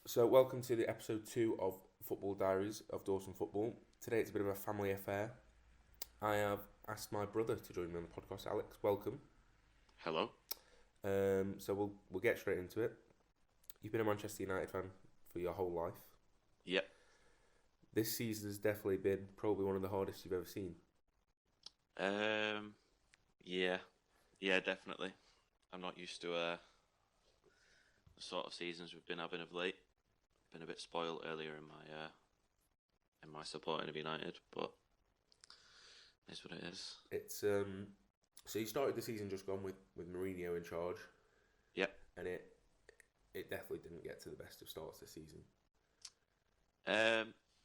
So, welcome to the episode 2 of Football Diaries of Dawson Football. Today it's a bit of a family affair. I have asked my brother to join me on the podcast. Alex, welcome. Hello. So we'll get straight into it. You've been a Manchester United fan for your whole life. Yep. This season has definitely been probably one of the hardest you've ever seen. Yeah, definitely. I'm not used to the sort of seasons we've been having of late. Been a bit spoiled earlier in my supporting of United, but it's what it is. It's so you started the season just gone with Mourinho in charge. Yep. And it definitely didn't get to the best of starts this season.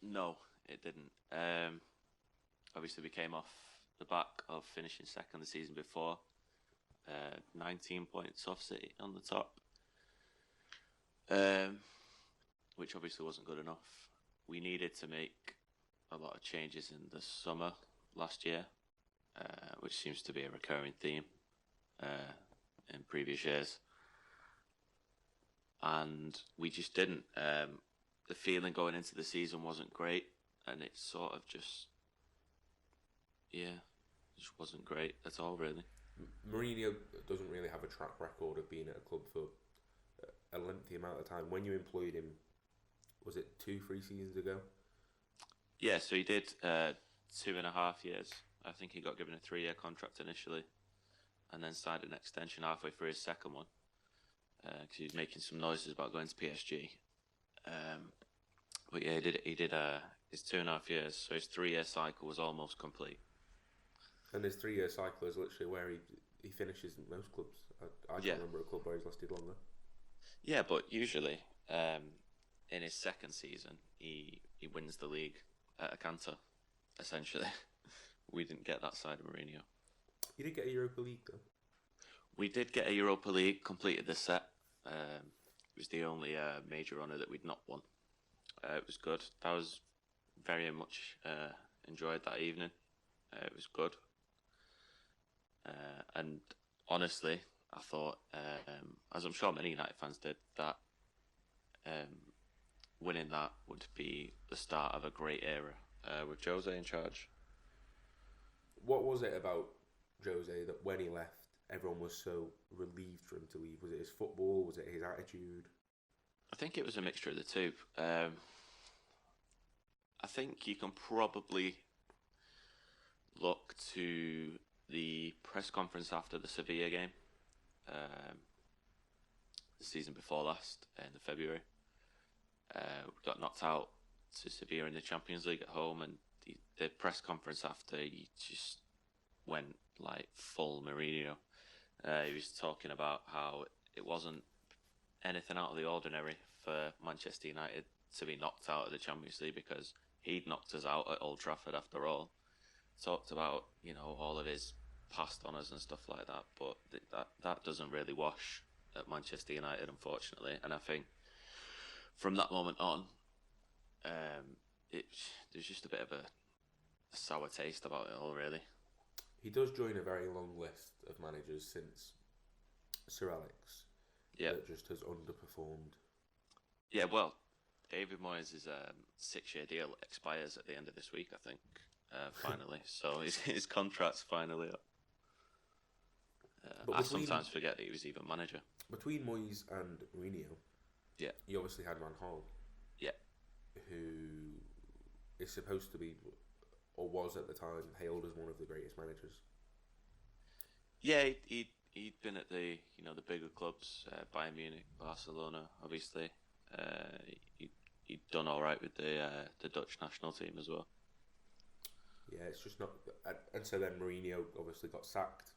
No, it didn't. Obviously we came off the back of finishing second the season before. 19 points off City on the top. Which obviously wasn't good enough. We needed to make a lot of changes in the summer last year, which seems to be a recurring theme in previous years. And we just didn't. The feeling going into the season wasn't great, and it sort of just wasn't great at all, really. Mourinho doesn't really have a track record of being at a club for a lengthy amount of time. When you employed him, was it 2-3 seasons ago? Yeah, so he did 2.5 years. I think he got given a 3-year contract initially, and then signed an extension halfway through his second one, because he was making some noises about going to PSG. But yeah, he did his 2.5 years, so his 3-year cycle was almost complete. And his 3-year cycle is literally where he finishes in most clubs. I can't remember a club where he's lasted longer. Yeah, but usually in his second season, he wins the league at a canter, essentially. We didn't get that side of Mourinho. You did get a Europa League, though. We did get a Europa League, completed the set. It was the only major honour that we'd not won. It was good. That was very much enjoyed that evening. It was good. And honestly, I thought, as I'm sure many United fans did, that winning that would be the start of a great era with Jose in charge. What was it about Jose that when he left, everyone was so relieved for him to leave? Was it his football? Was it his attitude? I think it was a mixture of the two. I think you can probably look to the press conference after the Sevilla game, the season before last, in February. We got knocked out to Sevilla in the Champions League at home, and the press conference after, he just went like full Mourinho. He was talking about how it wasn't anything out of the ordinary for Manchester United to be knocked out of the Champions League, because he'd knocked us out at Old Trafford after all. Talked about, all of his past honours and stuff like that, but that doesn't really wash at Manchester United, unfortunately. And I think from that moment on, there's just a bit of a sour taste about it all, really. He does join a very long list of managers since Sir Alex that just has underperformed. Yeah, well, David Moyes' 6-year deal expires at the end of this week, I think, finally. So his contract's finally up. I sometimes forget that he was even manager. Between Moyes and Mourinho, you obviously had Van Gaal, who is supposed to be, or was at the time, hailed as one of the greatest managers. Yeah, he'd been at the the bigger clubs, Bayern Munich, Barcelona, obviously. He'd done all right with the Dutch national team as well. Yeah, it's just not, and so then Mourinho obviously got sacked.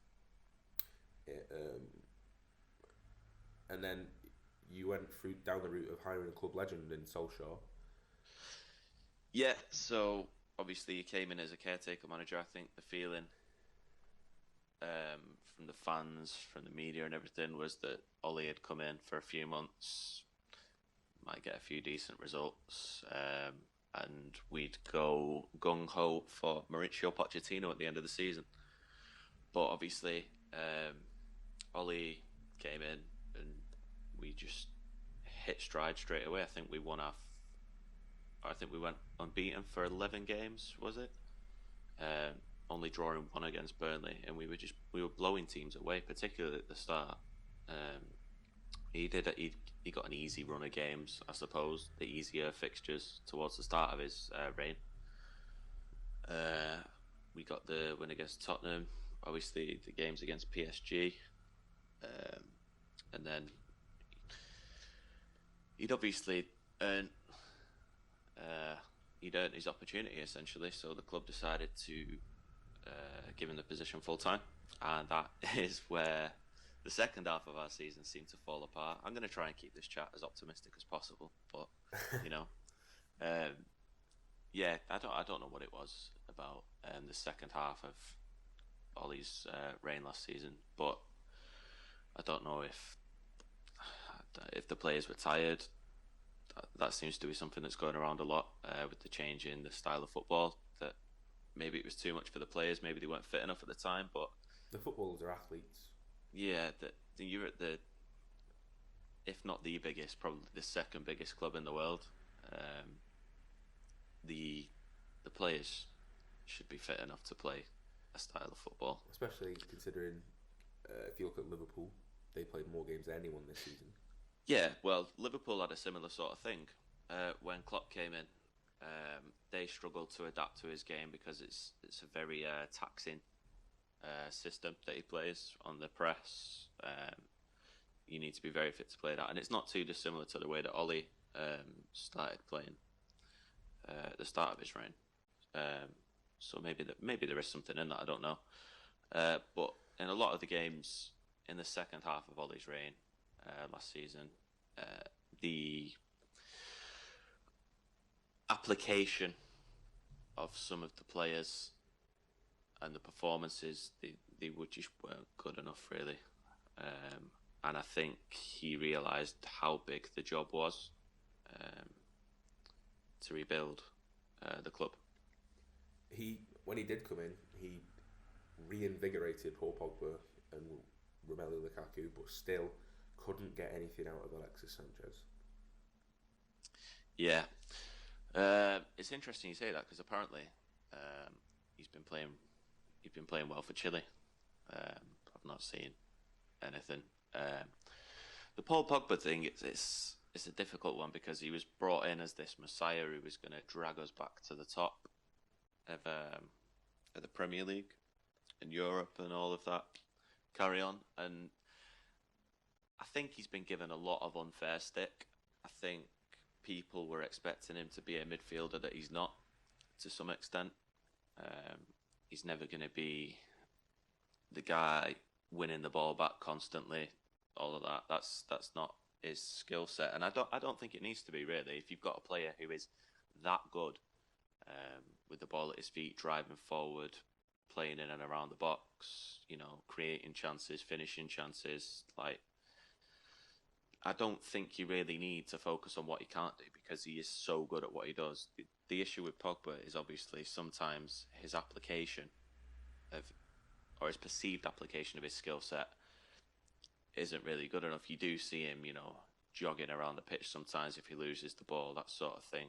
And then you went down the route of hiring a club legend in Solskjaer. Yeah, so obviously he came in as a caretaker manager. I think the feeling from the fans, from the media and everything, was that Ollie had come in for a few months, might get a few decent results, and we'd go gung-ho for Mauricio Pochettino at the end of the season. But obviously, Ollie came in and we just hit stride straight away. I think we won I think we went unbeaten for 11 games, was it? Only drawing one against Burnley, and we were blowing teams away, particularly at the start. Um, he got an easy run of games, I suppose, the easier fixtures towards the start of his reign. We got the win against Tottenham, obviously the games against PSG, and then he'd obviously earned his opportunity essentially. So the club decided to give him the position full time, and that is where the second half of our season seemed to fall apart. I'm going to try and keep this chat as optimistic as possible, but you know, yeah, I don't know what it was about the second half of Ollie's reign last season, but I don't know if the players were tired. That seems to be something that's going around a lot with the change in the style of football. That maybe it was too much for the players. Maybe they weren't fit enough at the time. But the footballers are athletes. Yeah, you're at the, if not the biggest, probably the second biggest club in the world. The players should be fit enough to play a style of football. Especially considering if you look at Liverpool, they played more games than anyone this season. Yeah, well, Liverpool had a similar sort of thing. When Klopp came in, they struggled to adapt to his game because it's a very taxing system that he plays on the press. You need to be very fit to play that, and it's not too dissimilar to the way that Ollie started playing at the start of his reign. So maybe there is something in that. I don't know. But in a lot of the games in the second half of Ollie's reign last season, the application of some of the players and the performances, they just weren't good enough, really. And I think he realised how big the job was to rebuild the club. When he did come in, he reinvigorated Paul Pogba and Romelu Lukaku, but still couldn't get anything out of Alexis Sanchez. Yeah, it's interesting you say that because apparently he's been playing well for Chile. I've not seen anything. The Paul Pogba thing, it's a difficult one because he was brought in as this messiah who was going to drag us back to the top of the Premier League and Europe and all of that carry on. And I think he's been given a lot of unfair stick. I think people were expecting him to be a midfielder that he's not, to some extent. He's never going to be the guy winning the ball back constantly. All of that. That's not his skill set, and I don't think it needs to be, really. If you've got a player who is that good with the ball at his feet, driving forward, playing in and around the box, creating chances, finishing chances, I don't think you really need to focus on what he can't do because he is so good at what he does. The issue with Pogba is obviously sometimes his application or his perceived application of his skill set isn't really good enough. You do see him, jogging around the pitch sometimes if he loses the ball, that sort of thing.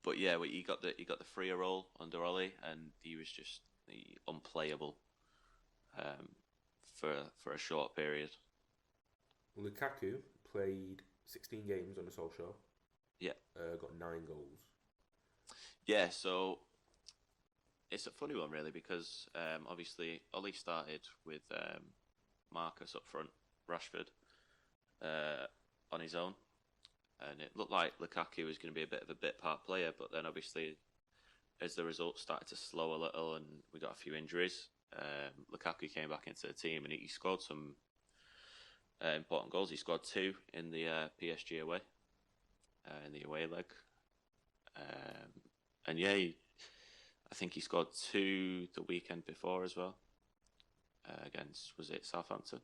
But yeah, he got the freer role under Ollie, and he was just unplayable for a short period. Lukaku played 16 games under Solskjaer. Yeah. Got 9 goals. Yeah, so it's a funny one, really, because obviously Ollie started with Marcus up front, Rashford, on his own. And it looked like Lukaku was going to be a bit of a bit part player, but then obviously as the results started to slow a little and we got a few injuries, Lukaku came back into the team and he scored some important goals. He scored 2 in the PSG away, in the away leg. And yeah, I think he scored 2 the weekend before as well, against, was it Southampton?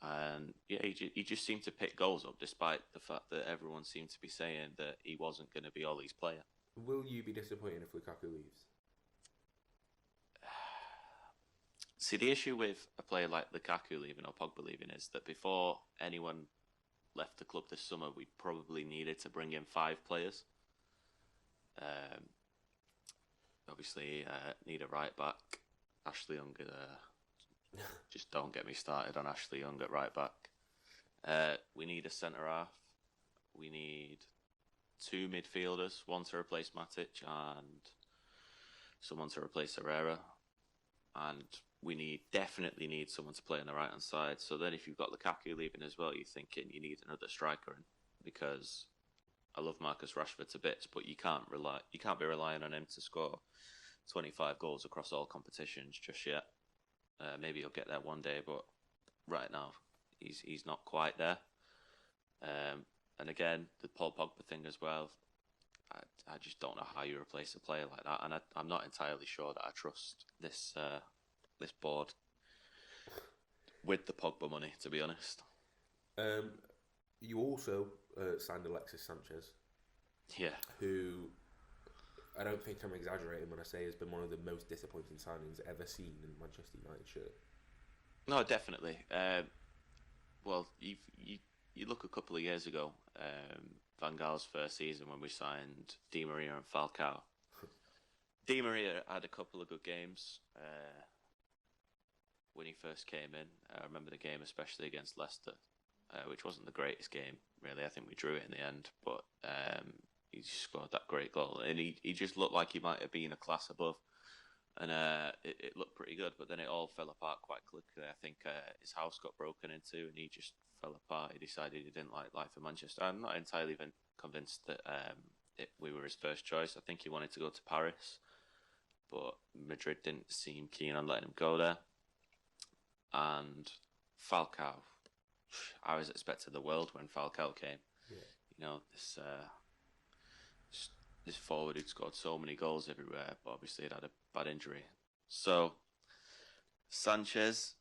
And yeah, he just seemed to pick goals up despite the fact that everyone seemed to be saying that he wasn't going to be Ollie's player. Will you be disappointed if Lukaku leaves? See, the issue with a player like Lukaku leaving or Pogba leaving is that before anyone left the club this summer, we probably needed to bring in 5 players. Obviously, need a right back. Ashley Young, just don't get me started on Ashley Young at right back. We need a centre half. We need 2 midfielders, one to replace Matic and someone to replace Herrera. And we definitely need someone to play on the right hand side. So then, if you've got Lukaku leaving as well, you're thinking you need another striker in, because I love Marcus Rashford to bits, but you can't be relying on him to score 25 goals across all competitions just yet. Maybe he'll get there one day, but right now he's not quite there. And again, the Paul Pogba thing as well. I just don't know how you replace a player like that, and I'm not entirely sure that I trust this board with the Pogba money, to be honest. You also signed Alexis Sanchez. Yeah. Who, I don't think I'm exaggerating when I say has been one of the most disappointing signings ever seen in Manchester United shirt. No, definitely. Well, you look a couple of years ago, Van Gaal's first season when we signed Di Maria and Falcao. Di Maria had a couple of good games when he first came in. I remember the game especially against Leicester, which wasn't the greatest game, really. I think we drew it in the end, but he scored that great goal, and he just looked like he might have been a class above, and it looked pretty good, but then it all fell apart quite quickly. I think his house got broken into, and he just fell apart. He decided he didn't like life in Manchester. I'm not entirely even convinced that we were his first choice. I think he wanted to go to Paris, but Madrid didn't seem keen on letting him go there. And Falcao, I was expecting the world when Falcao came. Yeah. You know, this forward who'd scored so many goals everywhere, but obviously he'd had a bad injury. So Sanchez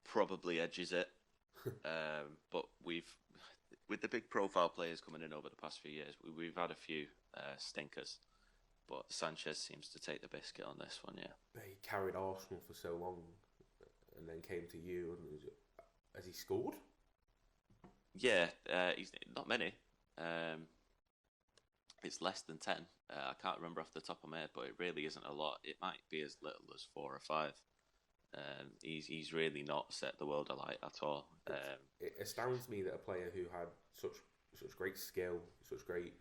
probably edges it, but with the big profile players coming in over the past few years, we've had a few stinkers, but Sanchez seems to take the biscuit on this one. Yeah, he carried Arsenal for so long, and then came to you. And has he scored? Yeah, he's not many. It's less than 10. I can't remember off the top of my head, but it really isn't a lot. It might be as little as 4 or 5. He's really not set the world alight at all. It astounds me that a player who had such great skill, such great,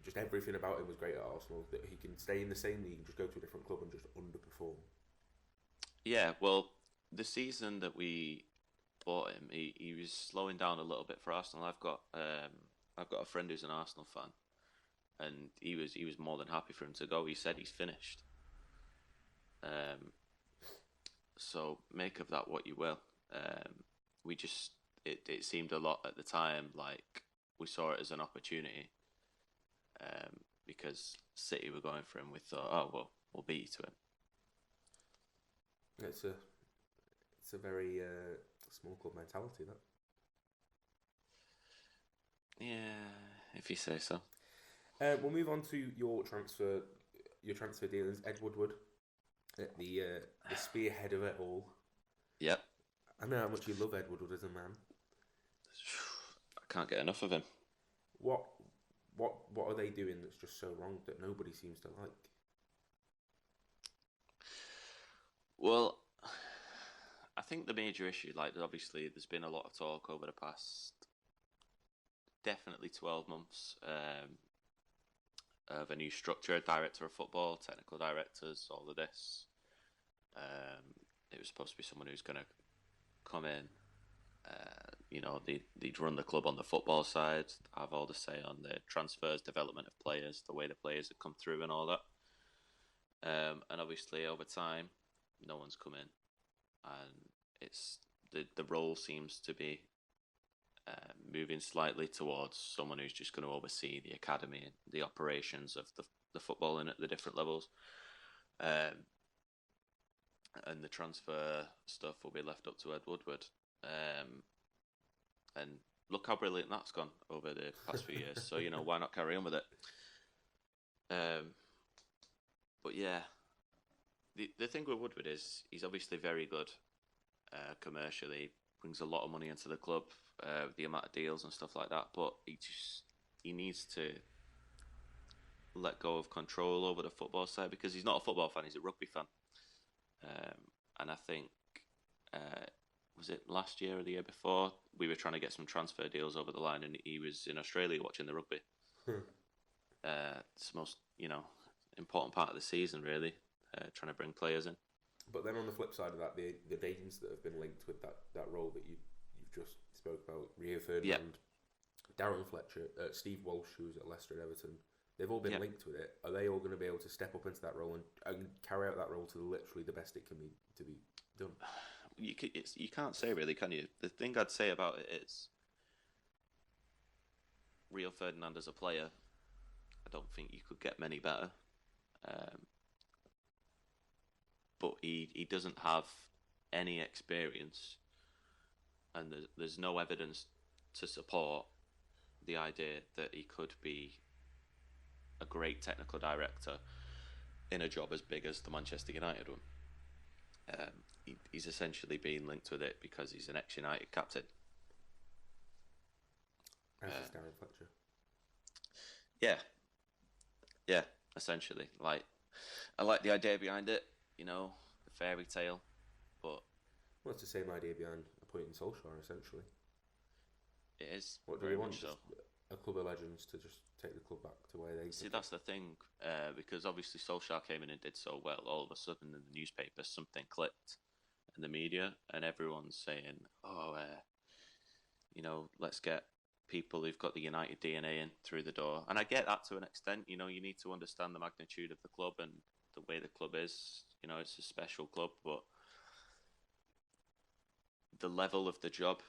just everything about him was great at Arsenal, that he can stay in the same league, just go to a different club and just underperform. Yeah, well, the season that we bought him, he was slowing down a little bit for Arsenal. I've got a friend who's an Arsenal fan, and he was more than happy for him to go. He said he's finished. So make of that what you will. It seemed a lot at the time like we saw it as an opportunity, because City were going for him. We thought, oh well, we'll beat you to him. It's a very small club mentality, that. Yeah, if you say so. We'll move on to your transfer dealings. Ed Woodward, the spearhead of it all. Yep. I know how much you love Ed Woodward as a man. I can't get enough of him. What are they doing that's just so wrong that nobody seems to like? Well, I think the major issue, like obviously there's been a lot of talk over the past definitely 12 months of a new structure, director of football, technical directors, all of this. It was supposed to be someone who's going to come in, they'd run the club on the football side, have all the say on the transfers, development of players, the way the players have come through and all that. And obviously over time, no one's come in, and it's the role seems to be moving slightly towards someone who's just going to oversee the academy and the operations of the football at the different levels. And the transfer stuff will be left up to Ed Woodward. And look how brilliant that's gone over the past few years. So, why not carry on with it? But yeah, the thing with Woodward is he's obviously very good commercially, brings a lot of money into the club, the amount of deals and stuff like that. But he needs to let go of control over the football side, because he's not a football fan; he's a rugby fan. And I think was it last year or the year before, we were trying to get some transfer deals over the line, and he was in Australia watching the rugby. It's the most important part of the season, really, trying to bring players in. But then on the flip side of that, the names that have been linked with that role that you've just spoke about, Rio Ferdinand, Darren Fletcher, Steve Walsh, who was at Leicester and Everton, they've all been linked with it. Are they all going to be able to step up into that role and carry out that role to literally the best it can be to be done? You can't say, really, can you? The thing I'd say about it is Rio Ferdinand as a player, I don't think you could get many better. But he doesn't have any experience, and there's no evidence to support the idea that he could be a great technical director in a job as big as the Manchester United one. He's essentially being linked with it because he's an ex-United captain. As is Darren Fletcher. Yeah, essentially. Like, I like the idea behind it, the fairy tale, but... Well, it's the same idea behind appointing Solskjaer, essentially. It is. What do we want? So. A club of legends to just take the club back to where they... See, that's the thing, because obviously Solskjaer came in and did so well. All of a sudden in the newspaper, something clicked in the media, and everyone's saying, let's get people who've got the United DNA in through the door. And I get that to an extent. You need to understand the magnitude of the club and the way the club is. It's a special club, but the level of the job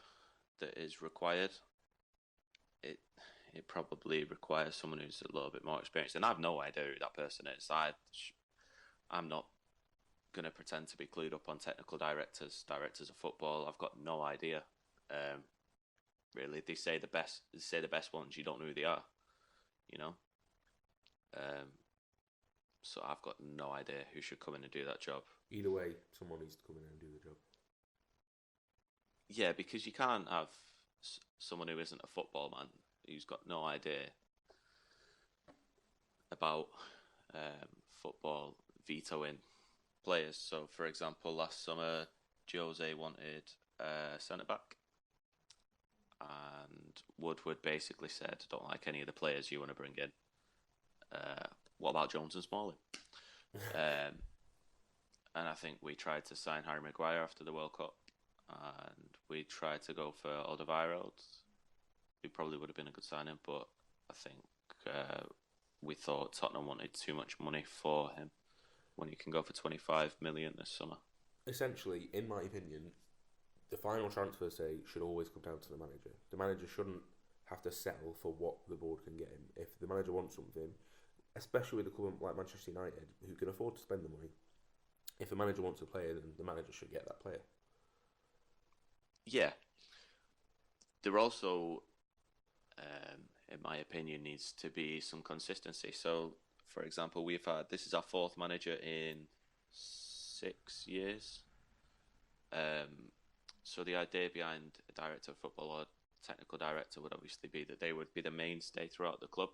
that is required, it probably requires someone who's a little bit more experienced. And I have no idea who that person is. I'm not going to pretend to be clued up on technical directors of football. I've got no idea. Really, they say the best ones. You don't know who they are. So I've got no idea who should come in and do that job. Either way, someone needs to come in and do the job. Yeah, because you can't have someone who isn't a football man, who's got no idea about football, vetoing players. So, for example, last summer, Jose wanted a centre-back, and Woodward basically said, don't like any of the players you want to bring in. What about Jones and Smalling? And I think we tried to sign Harry Maguire after the World Cup, and we tried to go for Alderweireld, who probably would have been a good signing, but I think we thought Tottenham wanted too much money for him when you can go for 25 million this summer. Essentially, in my opinion, the final transfer say should always come down to the manager. The manager shouldn't have to settle for what the board can get him. If the manager wants something, especially with a club like Manchester United, who can afford to spend the money, if the manager wants a player, then the manager should get that player. Yeah. There also, in my opinion, needs to be some consistency. So, for example, this is our fourth manager in 6 years. So the idea behind a director of football or technical director would obviously be that they would be the mainstay throughout the club,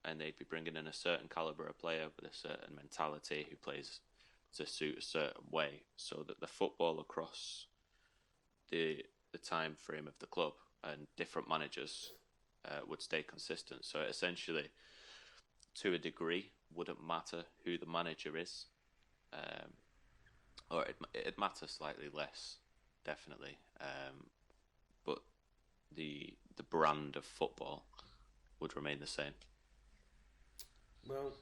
and they'd be bringing in a certain calibre of player with a certain mentality who plays to suit a certain way, so that the football across the time frame of the club and different managers would stay consistent. So essentially, to a degree, wouldn't matter who the manager is, or it'd matter slightly less, definitely. But the brand of football would remain the same. Well,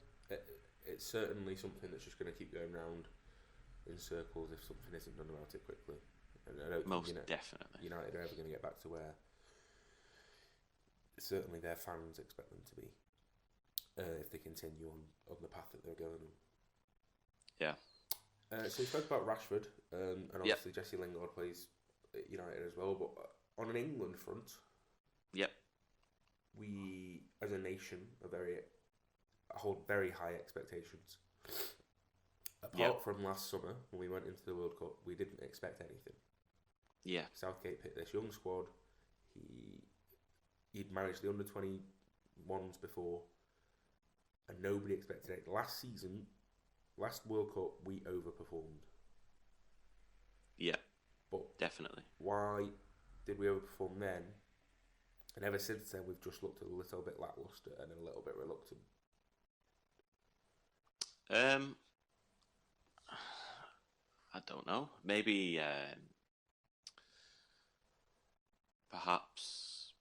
it's certainly something that's just going to keep going round in circles if something isn't done about it quickly. And I don't Most think, definitely. United are ever going to get back to where certainly their fans expect them to be if they continue on the path that they're going on. Yeah. So we spoke about Rashford, and obviously Jesse Lingard plays at United as well, but on an England front, we as a nation hold very high expectations. Yep. Apart from last summer when we went into the World Cup, we didn't expect anything. Yeah. Southgate picked this young squad. He'd managed the under-21s before, and nobody expected it. Last season, last World Cup, we overperformed. Yeah. But definitely. why did we overperform then? And ever since then, we've just looked a little bit lackluster and a little bit reluctant. I don't know. Maybe perhaps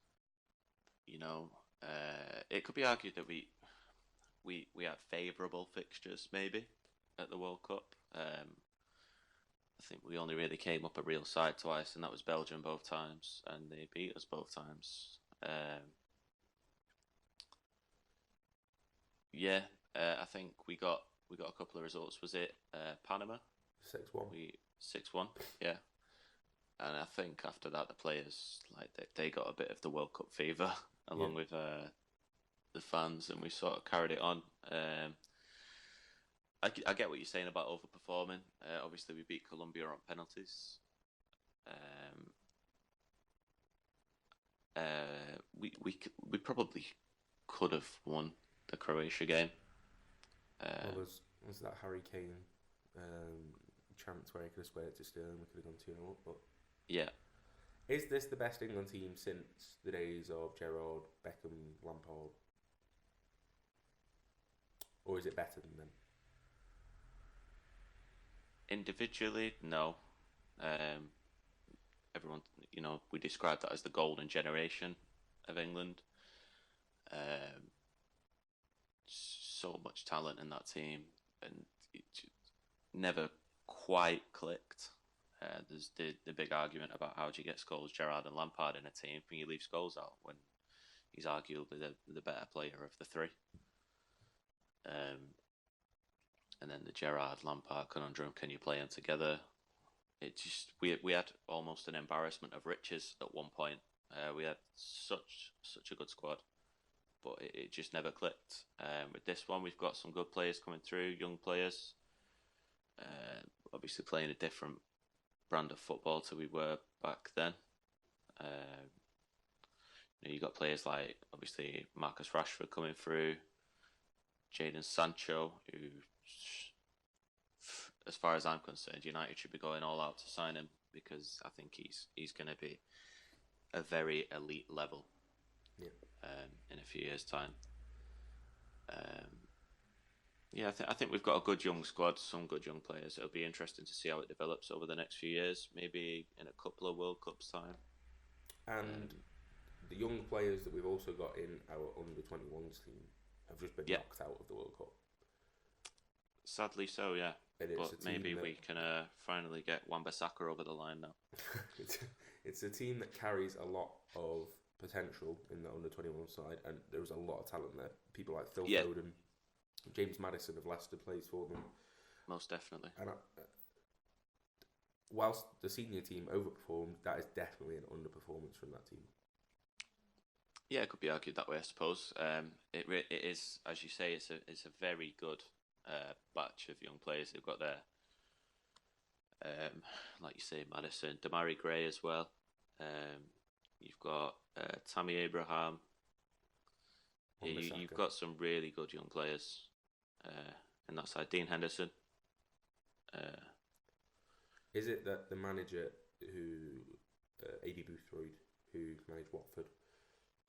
it could be argued that we had favourable fixtures maybe at the World Cup. I think we only really came up a real side twice, and that was Belgium both times, and they beat us both times. I think we got a couple of results. Was it Panama? 6-1. 6-1. Yeah. And I think after that, the players they got a bit of the World Cup fever along with the fans, and we sort of carried it on. I get what you're saying about overperforming. Obviously, we beat Colombia on penalties. We probably could have won the Croatia game. Well, was that Harry Kane chance where he could have squared it to Sterling? We could have gone 2-0 up, but yeah. Is this the best England team since the days of Gerrard, Beckham, Lampard? Or is it better than them? Individually, no. Everyone, we describe that as the golden generation of England. So much talent in that team, and it never quite clicked. There's the big argument about how do you get Scholes, Gerrard and Lampard in a team when you leave Scholes out when he's arguably the better player of the three. And then the Gerrard Lampard conundrum: can you play them together? It just we had almost an embarrassment of riches at one point. We had such a good squad, but it just never clicked. With this one, we've got some good players coming through, young players. Obviously playing a different brand of football to we were back then. You got players like obviously Marcus Rashford coming through, Jadon Sancho, who, as far as I'm concerned, United should be going all out to sign him because I think he's going to be a very elite level. In a few years' time. I think we've got a good young squad, some good young players. It'll be interesting to see how it develops over the next few years, maybe in a couple of World Cups' time. And the young players that we've also got in our under-21s team have just been knocked out of the World Cup. Sadly so, yeah. But maybe we can finally get Wan-Bissaka over the line now. It's a team that carries a lot of potential in the under-21 side, and there's a lot of talent there. People like Phil Foden, James Maddison of Leicester plays for them. Most definitely. And whilst the senior team overperformed, that is definitely an underperformance from that team. Yeah, it could be argued that way, I suppose. It is, as you say, it's a very good batch of young players they've got there. Like you say, Maddison, Damari Gray as well. You've got Tammy Abraham. You've got some really good young players in that side. Dean Henderson. Is it that the manager A.D. Boothroyd, who managed Watford,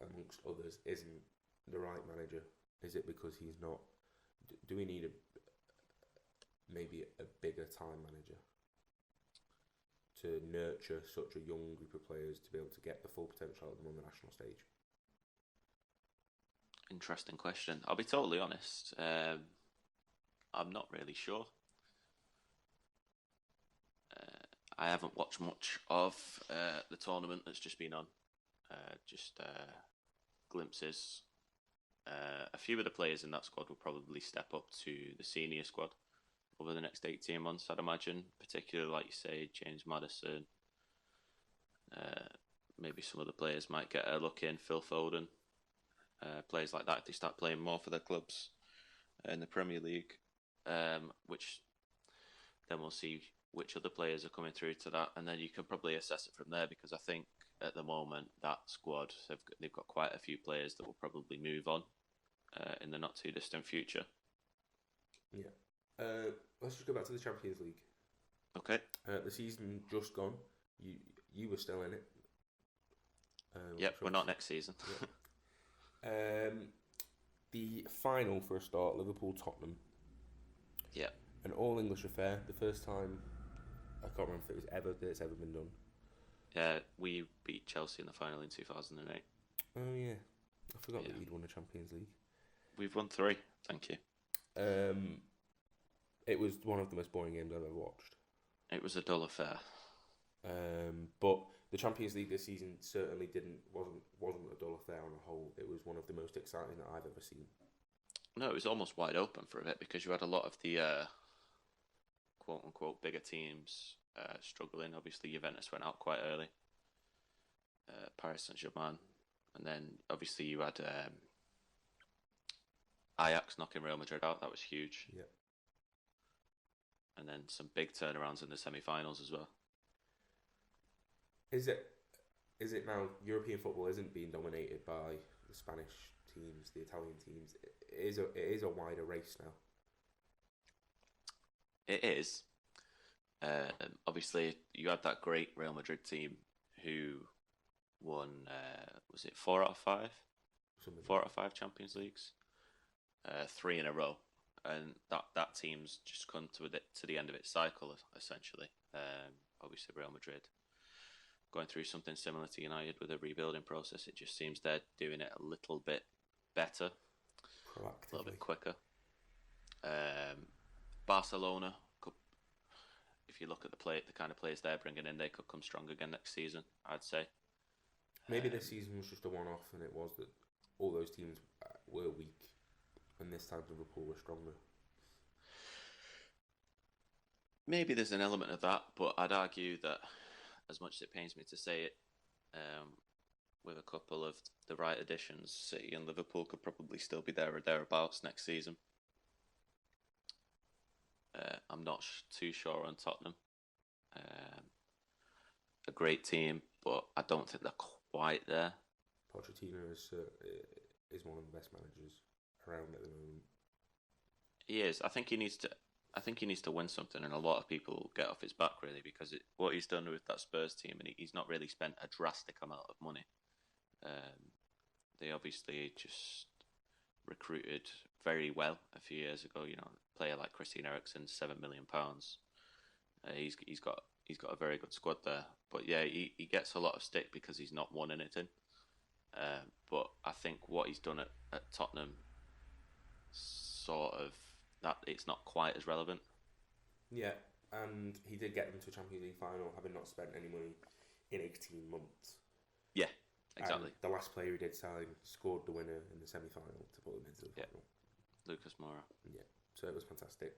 amongst others, isn't the right manager? Is it because he's not? Do we need maybe a bigger time manager to nurture such a young group of players to be able to get the full potential of them on the national stage? Interesting question. I'll be totally honest. I'm not really sure. I haven't watched much of the tournament that's just been on. Just glimpses. A few of the players in that squad will probably step up to the senior squad over the next 18 months, I'd imagine. Particularly, like you say, James Maddison. Maybe some of the players might get a look in. Phil Foden. Players like that, if they start playing more for their clubs in the Premier League. Which then we'll see which other players are coming through to that, and then you can probably assess it from there. Because I think at the moment that squad they've got quite a few players that will probably move on in the not too distant future. Yeah. Let's just go back to the Champions League. Okay. The season just gone. You were still in it. Yep, we're not next season. Yeah. The final for a start, Liverpool-Tottenham. Yeah. An all-English affair. The first time, I can't remember if it's ever been done. Yeah, we beat Chelsea in the final in 2008. Oh yeah, I forgot that you'd won the Champions League. We've won 3. Thank you. It was one of the most boring games I've ever watched. It was a dull affair. But the Champions League this season certainly wasn't a dull affair on a whole. It was one of the most exciting that I've ever seen. No, it was almost wide open for a bit because you had a lot of the quote unquote bigger teams struggling. Obviously, Juventus went out quite early. Paris Saint-Germain, and then obviously you had Ajax knocking Real Madrid out. That was huge. Yeah. And then some big turnarounds in the semi-finals as well. Is it now European football isn't being dominated by the Spanish teams, the Italian teams? It is a wider race now. It is. Obviously, you had that great Real Madrid team who won, was it 4 out of 5? 4 out of 5 Champions Leagues? 3 in a row. And that team's just come to the end of its cycle, essentially. Obviously, Real Madrid going through something similar to United with a rebuilding process. It just seems they're doing it a little bit better, a little bit quicker. Barcelona, if you look at the kind of players they're bringing in, they could come strong again next season, I'd say. Maybe this season was just a one-off, and it was that all those teams were weak, and this time Liverpool were stronger. Maybe there's an element of that, but I'd argue that, as much as it pains me to say it, with a couple of the right additions, City and Liverpool could probably still be there or thereabouts next season. I'm not too sure on Tottenham. A great team, but I don't think they're quite there. Pochettino is one of the best managers around at the moment. He is. I think he needs to win something, and a lot of people get off his back really because what he's done with that Spurs team, and he's not really spent a drastic amount of money. They obviously just recruited very well a few years ago. You know, a player like Christian Eriksen, £7 million. He's got a very good squad there. But yeah, he gets a lot of stick because he's not won anything. But I think what he's done at Tottenham, sort of, that it's not quite as relevant. Yeah, and he did get them to a Champions League final, having not spent any money in 18 months. Yeah, exactly. And the last player he did sign scored the winner in the semi-final to put them into the final. Lucas Moura. Yeah, so it was fantastic.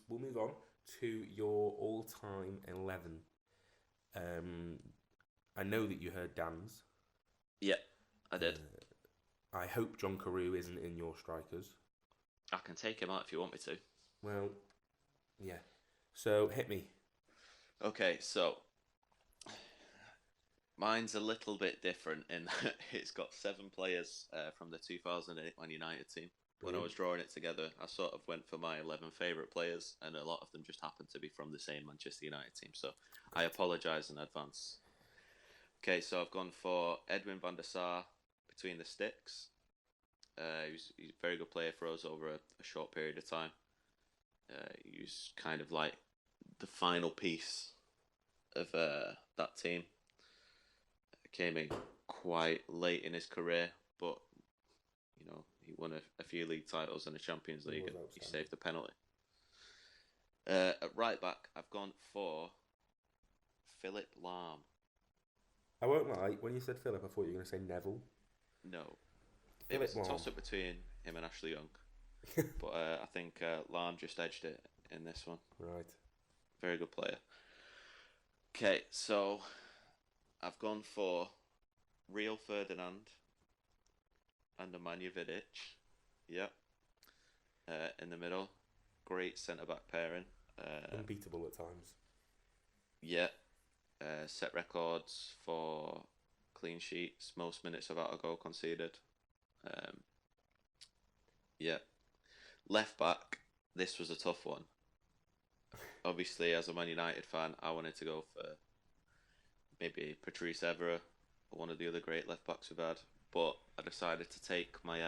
We'll move on to your all-time 11. I know that you heard Dan's. Yeah, I did. I hope John Carew isn't in your strikers. I can take him out if you want me to. Well, yeah. So, hit me. Okay, so mine's a little bit different in that it's got 7 players from the 2008 Man United team. When I was drawing it together, I sort of went for my 11 favourite players, and a lot of them just happened to be from the same Manchester United team. So I apologise in advance. Okay, so I've gone for Edwin van der Sar between the sticks. He's a very good player for us over a short period of time. He was kind of like the final piece of that team. Came in quite late in his career, but you know, he won a few league titles and a Champions League, and he saved the penalty. At right back, I've gone for Philip Lahm. I won't lie, when you said Philip, I thought you were going to say Neville. No. It was a toss-up between him and Ashley Young. But I think Lahm just edged it in this one. Right. Very good player. Okay, so I've gone for Rio Ferdinand and Nemanja Vidic. Yep. In the middle, great centre-back pairing. Unbeatable at times. Yeah, set records for clean sheets, most minutes without a goal conceded. Um, yeah, left back. This was a tough one. Obviously, as a Man United fan, I wanted to go for maybe Patrice Evra, one of the other great left backs we've had. But I decided to take my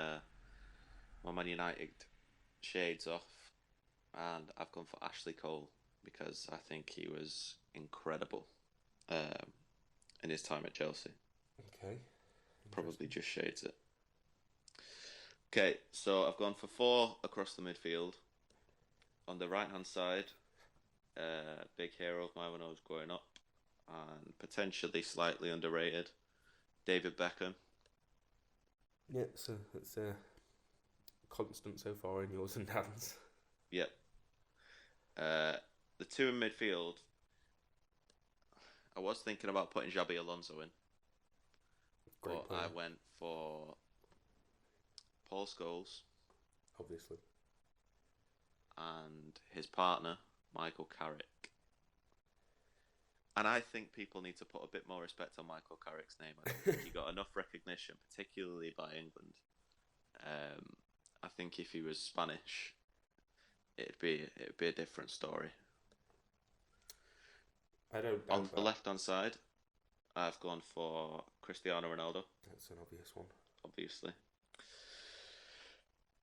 Man United shades off, and I've gone for Ashley Cole because I think he was incredible in his time at Chelsea. Okay. Probably just shades it. Okay, so I've gone for 4 across the midfield. On the right hand side, big hero of mine when I was growing up, and potentially slightly underrated, David Beckham. Yeah, so it's a constant so far in yours and Dan's. Yep. The 2 in midfield, I was thinking about putting Xabi Alonso in, but I went for Paul Scholes, obviously, and his partner, Michael Carrick. And I think people need to put a bit more respect on Michael Carrick's name. I don't think he got enough recognition, particularly by England. I think if he was Spanish, it'd be a different story. I don't. On the left-hand side, I've gone for Cristiano Ronaldo. That's an obvious one. Obviously.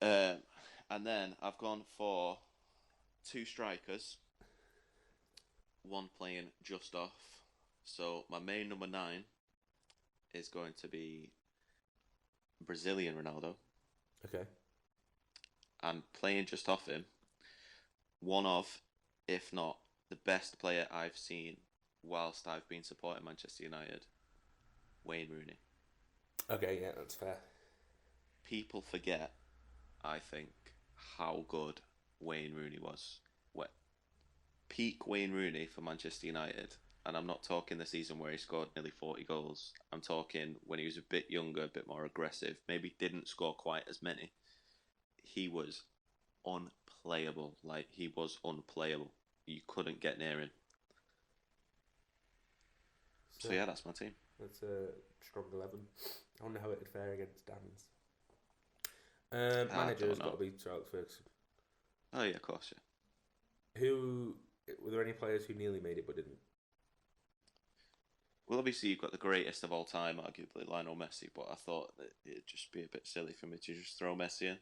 And then I've gone for 2 strikers. One playing just off. So my main number 9 is going to be Brazilian Ronaldo. Okay. And playing just off him, one of, if not the best player I've seen whilst I've been supporting Manchester United, Wayne Rooney. Okay, yeah, that's fair. People forget, I think, how good Wayne Rooney was. Peak Wayne Rooney for Manchester United, and I'm not talking the season where he scored nearly 40 goals. I'm talking when he was a bit younger, a bit more aggressive, maybe didn't score quite as many. He was unplayable. Like, he was unplayable. You couldn't get near him. So yeah, that's my team. That's a strong 11. I wonder how it'd fare against Dan's. Manager's got to be Sir Alex Ferguson. Oh yeah, of course, yeah. Were there any players who nearly made it but didn't? Well, obviously you've got the greatest of all time, arguably Lionel Messi, but I thought that it'd just be a bit silly for me to just throw Messi in.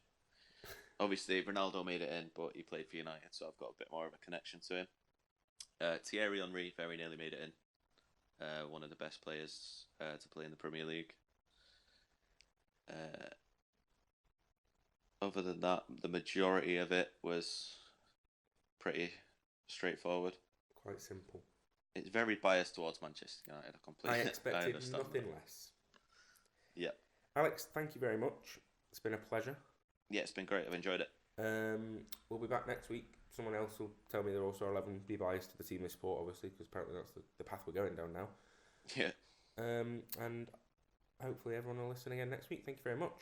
Obviously, Ronaldo made it in, but he played for United, so I've got a bit more of a connection to him. Thierry Henry very nearly made it in. One of the best players to play in the Premier League. Other than that, the majority of it was pretty straightforward. Quite simple. It's very biased towards Manchester United. I expected nothing less. Yeah. Alex, thank you very much. It's been a pleasure. Yeah, it's been great. I've enjoyed it. We'll be back next week. Someone else will tell me they're also 11. Be biased to the team they support, obviously, because apparently that's the path we're going down now. Yeah. And hopefully everyone will listen again next week. Thank you very much.